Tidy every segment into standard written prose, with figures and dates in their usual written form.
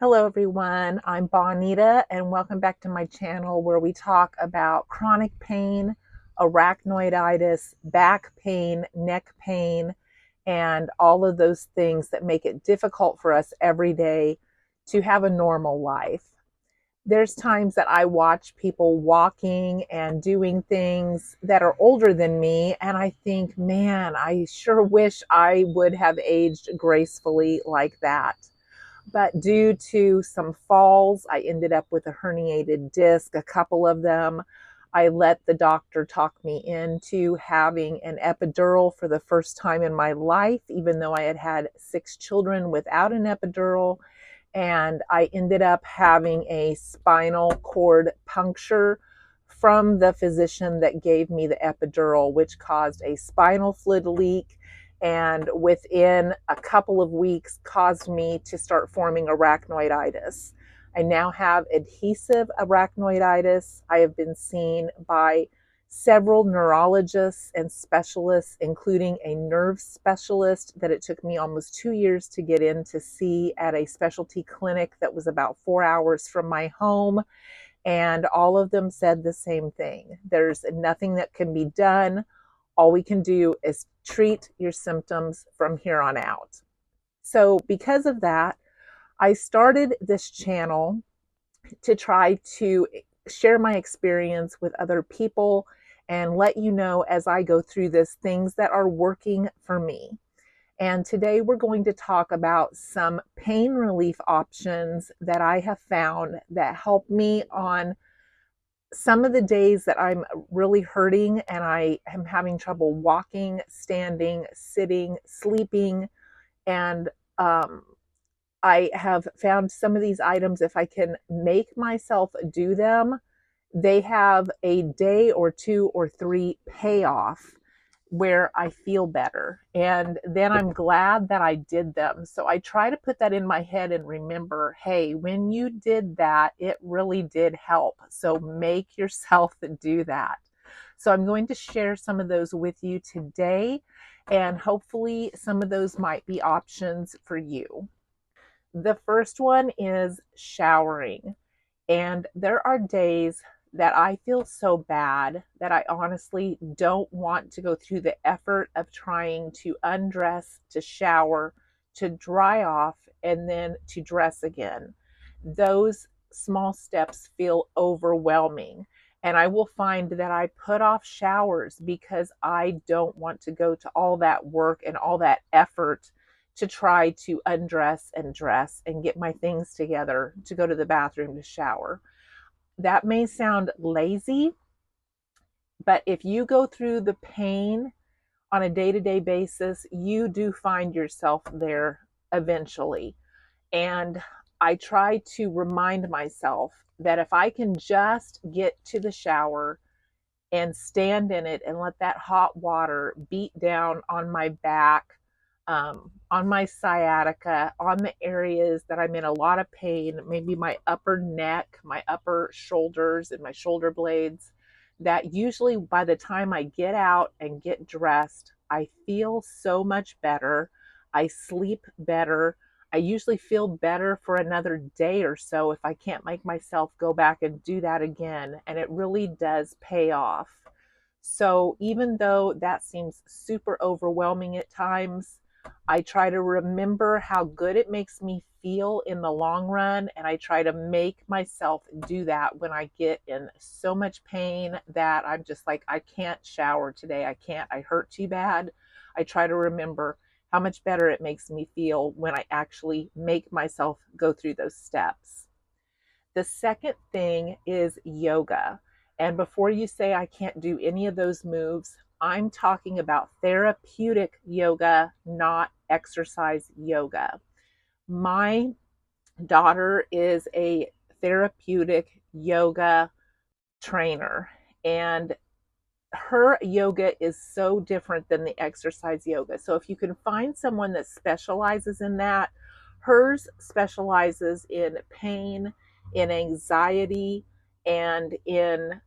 Hello everyone, I'm Bonita and welcome back to my channel where we talk about chronic pain, arachnoiditis, back pain, neck pain, and all of those things that make it difficult for us every day to have a normal life. There's times that I watch people walking and doing things that are older than me, and I think, man, I sure wish I would have aged gracefully like that. But due to some falls, I ended up with a herniated disc, a couple of them. I let the doctor talk me into having an epidural for the first time in my life, even though I had had 6 children without an epidural. And I ended up having a spinal cord puncture from the physician that gave me the epidural, which caused a spinal fluid leak, and within a couple of weeks caused me to start forming arachnoiditis. I now have adhesive arachnoiditis. I have been seen by several neurologists and specialists, including a nerve specialist that it took me almost 2 years to get in to see at a specialty clinic that was about 4 hours from my home. And all of them said the same thing. There's nothing that can be done. All we can do is treat your symptoms from here on out. So because of that, I started this channel to try to share my experience with other people and let you know as I go through this things that are working for me. And today we're going to talk about some pain relief options that I have found that help me on some of the days that I'm really hurting and I am having trouble walking, standing, sitting, sleeping. And I have found some of these items, if I can make myself do them, they have a day or 2 or 3 payoff where I feel better. And then I'm glad that I did them. So I try to put that in my head and remember, hey, when you did that, it really did help. So make yourself do that. So I'm going to share some of those with you today, and hopefully some of those might be options for you. The first one is showering. And there are days that I feel so bad that I honestly don't want to go through the effort of trying to undress, to shower, to dry off, and then to dress again. Those small steps feel overwhelming. And I will find that I put off showers because I don't want to go to all that work and all that effort to try to undress and dress and get my things together to go to the bathroom to shower. That may sound lazy, but if you go through the pain on a day-to-day basis, you do find yourself there eventually. And I try to remind myself that if I can just get to the shower and stand in it and let that hot water beat down on my back, on my sciatica, on the areas that I'm in a lot of pain, maybe my upper neck, my upper shoulders, and my shoulder blades, that usually by the time I get out and get dressed, I feel so much better. I sleep better. I usually feel better for another day or so if I can't make myself go back and do that again. And it really does pay off. So even though that seems super overwhelming at times, I try to remember how good it makes me feel in the long run, and I try to make myself do that when I get in so much pain that I'm just like, I can't shower today. I can't. I hurt too bad. I try to remember how much better it makes me feel when I actually make myself go through those steps. The second thing is yoga. And before you say I can't do any of those moves, I'm talking about therapeutic yoga, not exercise yoga. My daughter is a therapeutic yoga trainer, and her yoga is so different than the exercise yoga. So if you can find someone that specializes in that, hers specializes in pain, in anxiety, and in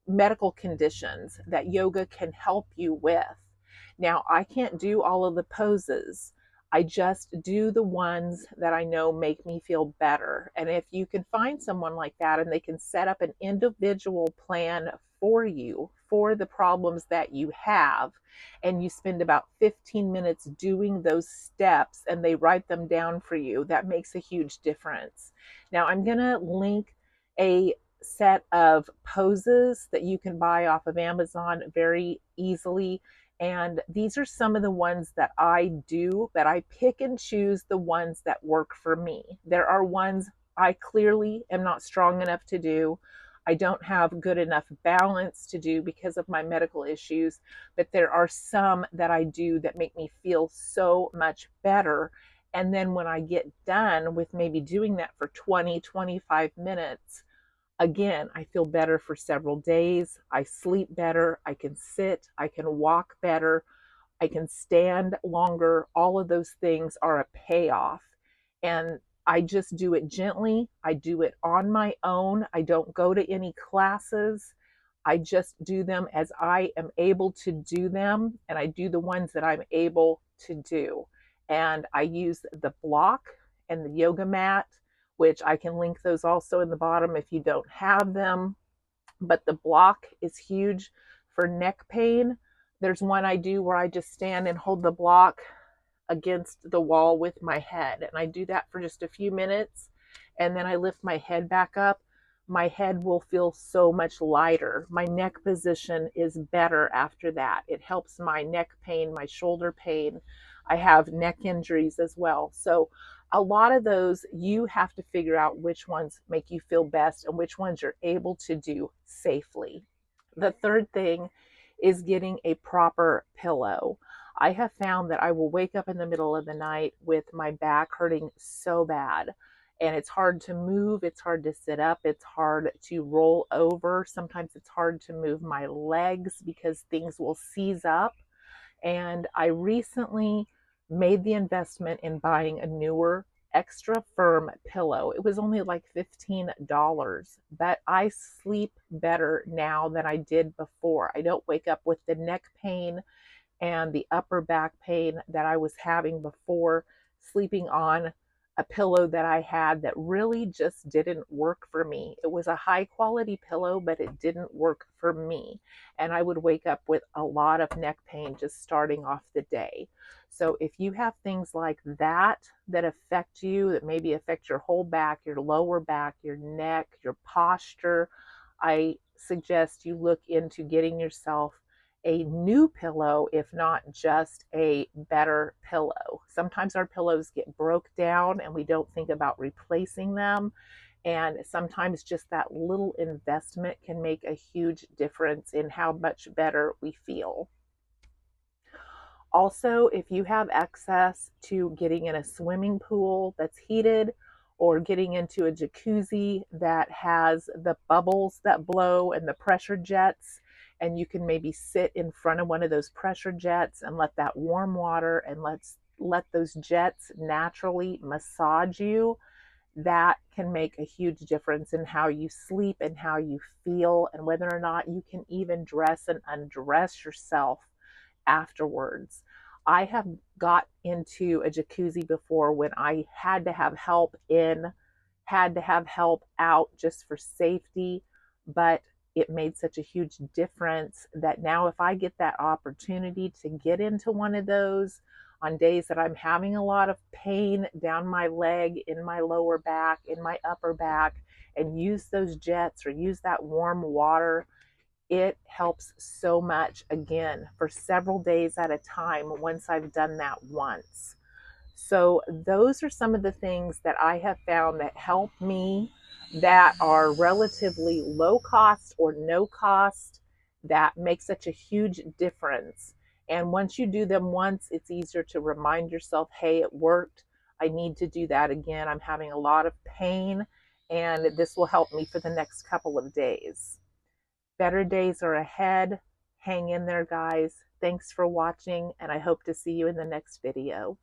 medical conditions that yoga can help you with. Now, I can't do all of the poses. I just do the ones that I know make me feel better. And if you can find someone like that and they can set up an individual plan for you for the problems that you have, and you spend about 15 minutes doing those steps and they write them down for you, that makes a huge difference. Now, I'm going to link a set of poses that you can buy off of Amazon very easily. And these are some of the ones that I do, but I pick and choose the ones that work for me. There are ones I clearly am not strong enough to do. I don't have good enough balance to do because of my medical issues, but there are some that I do that make me feel so much better. And then when I get done with maybe doing that for 20, 25 minutes, again, I feel better for several days. I sleep better. I can sit. I can walk better. I can stand longer. All of those things are a payoff. And I just do it gently. I do it on my own. I don't go to any classes. I just do them as I am able to do them. And I do the ones that I'm able to do. And I use the block and the yoga mat, which I can link those also in the bottom if you don't have them. But the block is huge for neck pain. There's one I do where I just stand and hold the block against the wall with my head. And I do that for just a few minutes. And then I lift my head back up. My head will feel so much lighter. My neck position is better after that. It helps my neck pain, my shoulder pain. I have neck injuries as well. So a lot of those, you have to figure out which ones make you feel best and which ones you're able to do safely. The third thing is getting a proper pillow. I have found that I will wake up in the middle of the night with my back hurting so bad. And it's hard to move. It's hard to sit up. It's hard to roll over. Sometimes it's hard to move my legs because things will seize up. And I recently made the investment in buying a newer, extra firm pillow. It was only like $15, but I sleep better now than I did before. I don't wake up with the neck pain and the upper back pain that I was having before sleeping on a pillow that I had that really just didn't work for me. It was a high quality pillow, but it didn't work for me. And I would wake up with a lot of neck pain just starting off the day. So if you have things like that that affect you, that maybe affect your whole back, your lower back, your neck, your posture, I suggest you look into getting yourself a new pillow, if not just a better pillow. Sometimes our pillows get broke down and we don't think about replacing them. And sometimes just that little investment can make a huge difference in how much better we feel. Also, if you have access to getting in a swimming pool that's heated or getting into a jacuzzi that has the bubbles that blow and the pressure jets, and you can maybe sit in front of one of those pressure jets and let that warm water and let those jets naturally massage you, that can make a huge difference in how you sleep and how you feel and whether or not you can even dress and undress yourself afterwards. I have got into a jacuzzi before when I had to have help in, had to have help out just for safety, but it made such a huge difference that now if I get that opportunity to get into one of those on days that I'm having a lot of pain down my leg, in my lower back, in my upper back, and use those jets or use that warm water, it helps so much, again, for several days at a time once I've done that once. So those are some of the things that I have found that help me, that are relatively low cost or no cost, that make such a huge difference. And once you do them once, it's easier to remind yourself, hey, it worked. I need to do that again. I'm having a lot of pain, and this will help me for the next couple of days. Better days are ahead. Hang in there, guys. Thanks for watching, and I hope to see you in the next video.